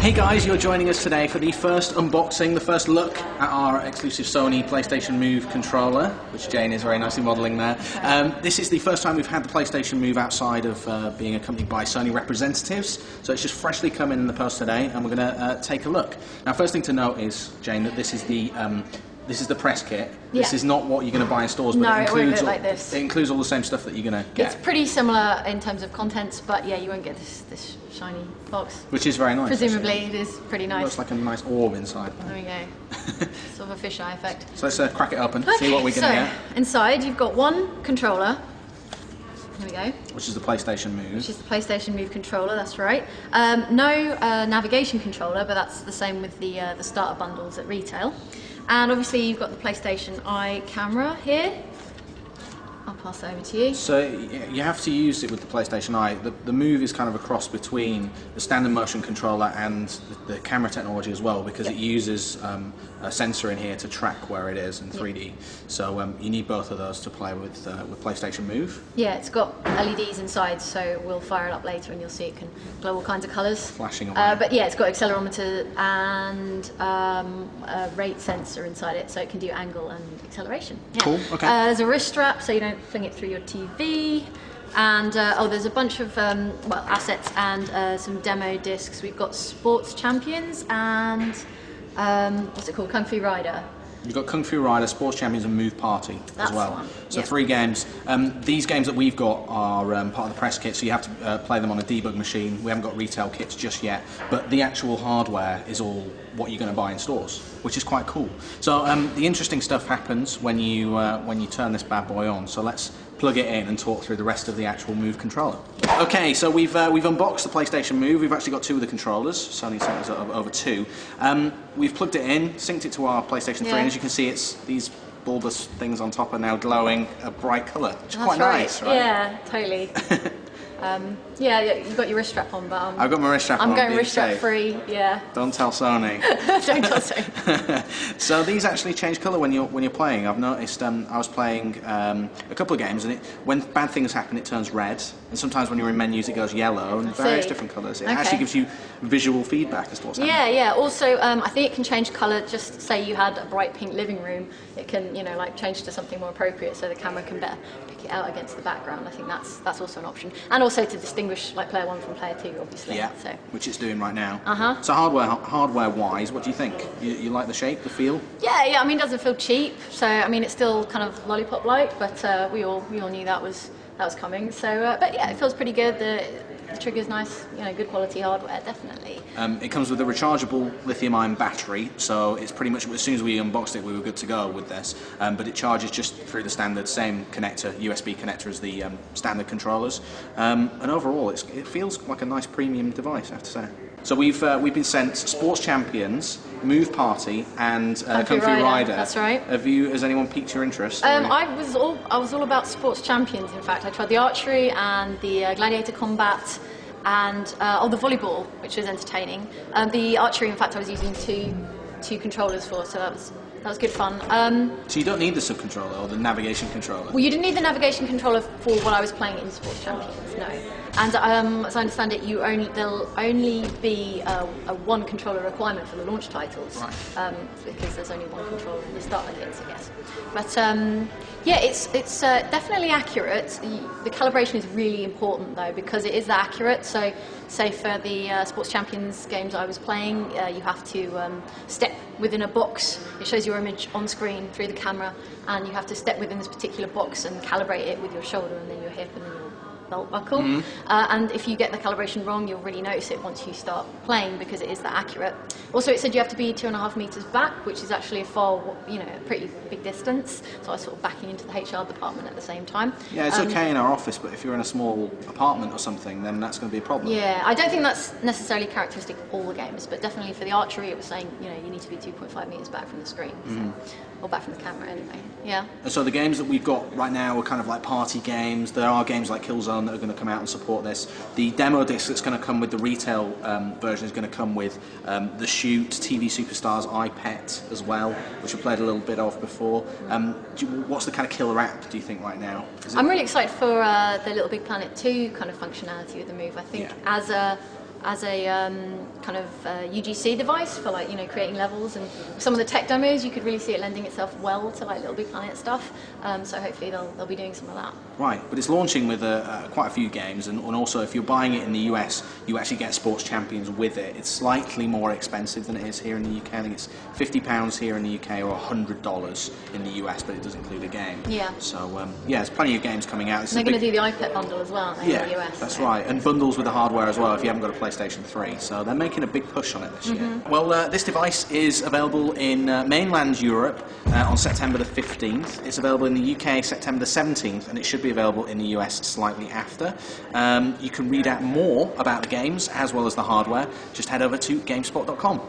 Hey guys, you're joining us today for the first unboxing, the first look at our exclusive Sony PlayStation Move controller, which Jane is very nicely modelling there. This is the first time we've had the PlayStation Move outside of being accompanied by Sony representatives, so it's just freshly come in the post today, and we're going to take a look. Now, first thing to note is, Jane, that this is the press kit. This is not what you're going to buy in stores, but it includes all the same stuff that you're going to get. It's pretty similar in terms of contents, but yeah, you won't get this shiny box. Which is very nice. Presumably, actually. It is pretty nice. It looks like a nice orb inside. There we go. Sort of a fisheye effect. So let's crack it open, see what we're going to get. Inside, you've got one controller. There we go. Which is the PlayStation Move. Which is the PlayStation Move controller, that's right. No navigation controller, but that's the same with the starter bundles at retail. And obviously you've got the PlayStation-I camera here. I'll pass that over to you. So you have to use it with the PlayStation-I. The Move is kind of a cross between the standard motion controller and the camera technology as well, because it uses a sensor in here to track where it is in 3D. So you need both of those to play with PlayStation Move. Yeah, it's got LEDs inside, so we'll fire it up later and you'll see it can glow all kinds of colours. Flashing away. But yeah, it's got accelerometer and a rate sensor inside it, so it can do angle and acceleration. Yeah. Cool, okay. There's a wrist strap, so you don't fling it through your TV. And there's a bunch of assets and some demo discs. We've got Sports Champions and what's it called? Kung Fu Rider. You've got Kung Fu Rider, Sports Champions and Move Party as well. The one. So 3 games. These games that we've got are part of the press kit, so you have to play them on a debug machine. We haven't got retail kits just yet, but the actual hardware is all what you're going to buy in stores, which is quite cool. So the interesting stuff happens when you turn this bad boy on. So let's plug it in and talk through the rest of the actual Move controller. Okay, so we've unboxed the PlayStation Move. We've actually got 2 of the controllers. Sony sent us over 2. We've plugged it in, synced it to our PlayStation 3, and as you can see, it's these bulbous things on top are now glowing a bright colour, which is quite nice, right? Yeah, totally. Yeah, you've got your wrist strap on, but I've got my wrist strap on. I'm going wrist strap free, yeah. Don't tell Sony. Don't tell Sony. So these actually change colour when you're playing. I've noticed. I was playing a couple of games, and when bad things happen, it turns red, and sometimes when you're in menus, it goes yellow, and various different colours. It actually gives you visual feedback as to what's happening. Yeah. Also, I think it can change colour. Just say you had a bright pink living room, it can like change to something more appropriate, so the camera can better pick it out against the background. I think that's also an option, and also to distinguish like player 1 from player 2, obviously. Yeah, so. Which it's doing right now. So hardware-wise, what do you think? You like the shape, the feel? Yeah. I mean, it doesn't feel cheap. So I mean, it's still kind of lollipop-like, but we all knew that was coming. So, but yeah, it feels pretty good. The trigger's nice, good quality hardware, definitely. It comes with a rechargeable lithium-ion battery, so it's pretty much, as soon as we unboxed it, we were good to go with this. But it charges just through the standard same connector, USB connector as the standard controllers. And overall, it feels like a nice premium device, I have to say. So we've been sent Sports Champions, Move Party, and Kung Fu Rider. That's right. Has anyone piqued your interest? I was all about Sports Champions. In fact, I tried the archery and the gladiator combat, and the volleyball, which was entertaining. The archery, in fact, I was using two controllers for, so that was good fun. So you don't need the sub-controller or the navigation controller? Well, you didn't need the navigation controller for what I was playing in Sports Champions, no. And as I understand it, there'll only be a 1 controller requirement for the launch titles, right. Because there's only 1 controller in the starter kits, I guess. But yeah, it's definitely accurate. The calibration is really important though, because it is that accurate. So, say for the Sports Champions games I was playing, you have to step within a box. It shows your image on screen through the camera, and you have to step within this particular box and calibrate it with your shoulder and then your hip and then your belt buckle. And if you get the calibration wrong, you'll really notice it once you start playing, because it is that accurate. Also, it said you have to be 2.5 meters back, which is actually a pretty big distance. So I was sort of backing into the HR department at the same time. Yeah, it's okay in our office, but if you're in a small apartment or something, then that's going to be a problem. Yeah, I don't think that's necessarily characteristic of all the games, but definitely for the archery, it was saying you need to be 2.5 meters back from the screen, or back from the camera anyway. Yeah. And so the games that we've got right now are kind of like party games. There are games like Killzone that are going to come out and support this. The demo disc that's going to come with the retail version is going to come with the Shoot, TV Superstars, iPet as well, which we played a little bit of before. What's the kind of killer app, do you think, right now? I'm really excited for the Little Big Planet 2 kind of functionality with the Move. I think as a as a kind of UGC device for like, you know, creating levels, and some of the tech demos you could really see it lending itself well to like Little Big Planet stuff. So hopefully they'll be doing some of that. Right, but it's launching with quite a few games, and also if you're buying it in the US, you actually get Sports Champions with it. It's slightly more expensive than it is here in the UK. I think it's £50 here in the UK or $100 in the US, but it does include a game. Yeah. So yeah, there's plenty of games coming out. They're going to do the iPad bundle as well, aren't they, in the US? That's right, and bundles with the hardware as well if you haven't got a PlayStation 3. So they're making a big push on it this year. Well, this device is available in mainland Europe on September the 15th. It's available in the UK September the 17th, and it should be available in the US slightly after. You can read out more about the games as well as the hardware. Just head over to Gamespot.com.